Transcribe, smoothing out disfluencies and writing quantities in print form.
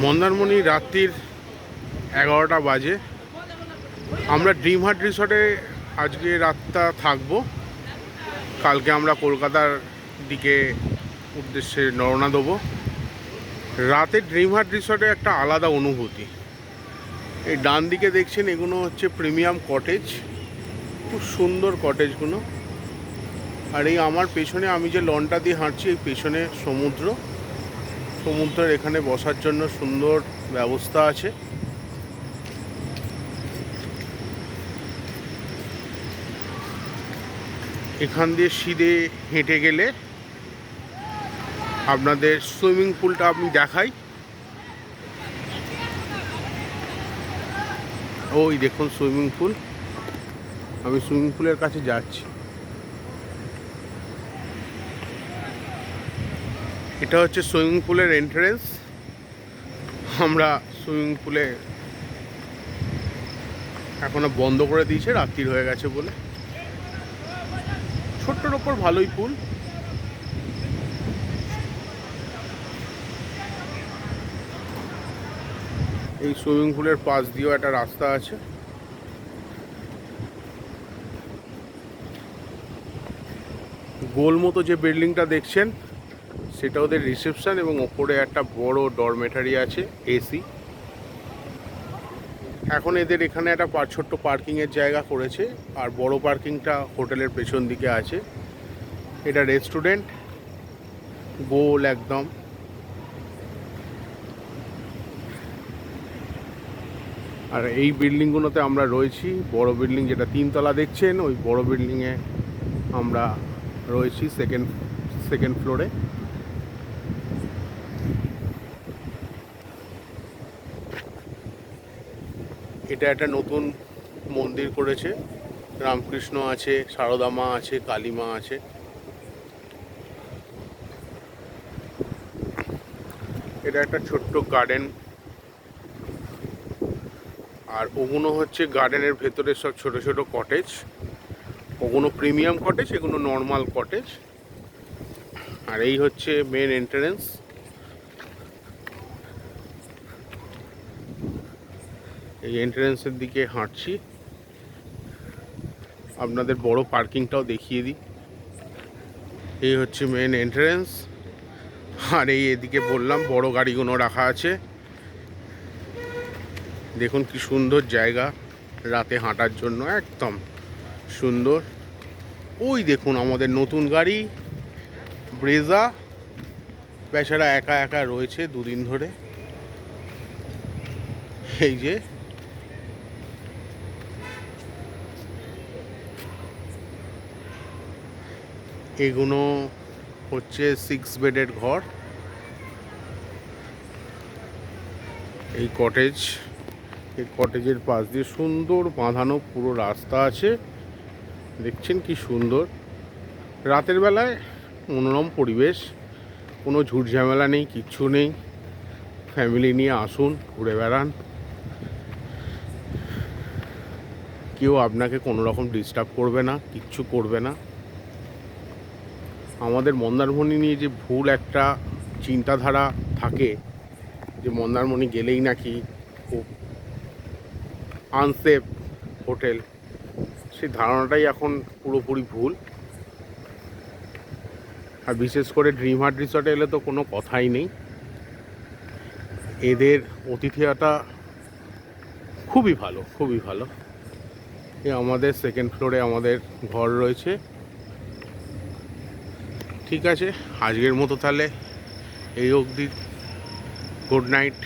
মন্দারমণি রাত্রির 11টা বাজে। আমরা ড্রিম হাট রিসর্টে আজকে রাতটা থাকবো। কালকে আমরা কলকাতার দিকে উদ্দেশ্যে রওনা দেবো। রাতে ড্রিম হাট রিসর্টে একটা আলাদা অনুভূতি। এই ডান দিকে দেখছেন, এগুলো হচ্ছে প্রিমিয়াম কটেজ, খুব সুন্দর কটেজগুলো। আর এই আমার পেছনে আমি যে লনটা দিয়ে হাঁটছি, এই পেছনে সমুদ্রের এখানে বসার জন্য সুন্দর ব্যবস্থা আছে। এখান দিয়ে সিধে হেঁটে গেলে আপনাদের সুইমিং পুলটা আমি দেখাই। ওই দেখুন সুইমিং পুল, আমি সুইমিং পুলের কাছে যাচ্ছি। এটা হচ্ছে সুইমিং পুলের এন্ট্রেন্স। আমরা সুইমিং পুলে এখনো বন্ধ করে দিয়েছে, রাত্রির হয়ে গেছে বলে। ছোট্টর ওপর ভালোই পুল। এই সুইমিং পুলের পাশ দিয়েও একটা রাস্তা আছে। গোল মতো যে বিল্ডিংটা দেখছেন, সেটা ওদের রিসেপশন, এবং ওপরে একটা বড় ডরমেটারি আছে, এসি। এখন এদের এখানে একটা ছোট্ট পার্কিংয়ের জায়গা করেছে, আর বড় পার্কিংটা হোটেলের পেছন দিকে আছে। এটা রেস্টুরেন্ট, গোল একদম। আর এই বিল্ডিংগুলোতে আমরা রয়েছি। বড় বিল্ডিং যেটা 3 তলা দেখছেন, ওই বড় বিল্ডিংয়ে আমরা রয়েছি সেকেন্ড ফ্লোরে। এটা একটা নতুন মন্দির করেছে, রামকৃষ্ণ আছে, সারদা মা আছে, কালী মা আছে। এটা একটা ছোট্ট গার্ডেন। আর ওগুলো হচ্ছে গার্ডেনের ভেতরে সব ছোট ছোট কটেজ। ওগুলো প্রিমিয়াম কটেজ, এগুলো নর্মাল কটেজ। আর এই হচ্ছে মেন এন্ট্রেন্স। এই এন্ট্রেন্সের দিকে হাঁটছি, আপনাদের বড় পার্কিংটাও দেখিয়ে দিই। এই হচ্ছে মেন এন্ট্রেন্স। আর এই এদিকে বললাম বড় গাড়িগুলো রাখা আছে। দেখুন কি সুন্দর জায়গা রাতে হাঁটার জন্য, একদম সুন্দর। ওই দেখুন আমাদের নতুন গাড়ি ব্রেজা, বেচারা একা একা রয়েছে দুদিন ধরে। এই যে এগুলো হচ্ছে 6 বেডের ঘর। এই কটেজের পাশ দিয়ে সুন্দর বাঁধানো পুরো রাস্তা আছে, দেখছেন কি সুন্দর। রাতের বেলায় মনোরম পরিবেশ, কোনো ঝুট ঝামেলা নেই, কিচ্ছু নেই। ফ্যামিলি নিয়ে আসুন, ঘুরে বেড়ান। কেউ আপনাকে কোনো রকম ডিস্টার্ব করবে না, কিচ্ছু করবে না। আমাদের মন্দারমণি নিয়ে যে ভুল একটা চিন্তাধারা থাকে, যে মন্দারমণি গেলেই নাকি খুব আনসেফ হোটেল, সেই ধারণাটাই এখন পুরোপুরি ভুল। আর বিশেষ করে ড্রিম হাট রিসর্টে এলে তো কোনো কথাই নেই। এদের অতিথিয়তা খুবই ভালো, খুবই ভালো। আমাদের সেকেন্ড ফ্লোরে আমাদের ঘর রয়েছে। ঠিক আছে, আজকের মতো তাহলে এই অবধি। Good night.